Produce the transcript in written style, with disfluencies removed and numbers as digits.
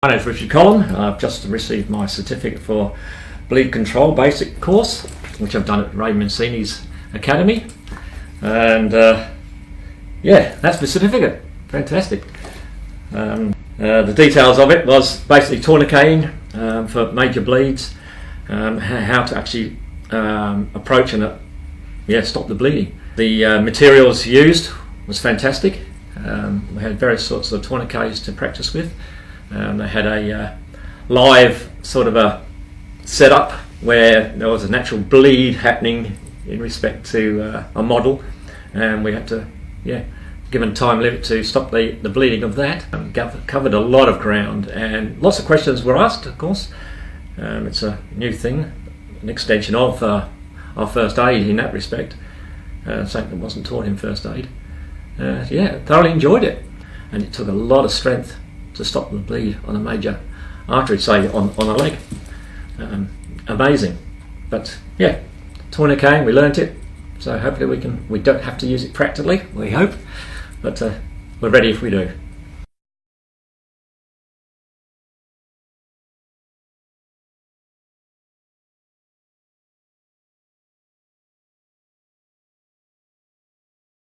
My name is Richard Collum. I've just received my certificate for bleed control basic course, which I've done at Mancini's academy, and yeah, that's the certificate. Fantastic. The details of it was basically tourniqueting for major bleeds, how to actually approach and stop the bleeding. The materials used was fantastic. We had various sorts of tourniquets to practice with. They had a live sort of a setup where there was a natural bleed happening in respect to a model, and we had to, given time limit to stop the bleeding of that. Covered a lot of ground, and lots of questions were asked, of course. It's a new thing, an extension of our first aid in that respect, something that wasn't taught in first aid. Thoroughly enjoyed it, and it took a lot of strength to stop the bleed on a major artery, say on a leg. Amazing. But yeah, tourniqueting, we learnt it, so hopefully we don't have to use it practically, we hope, but we're ready if we do.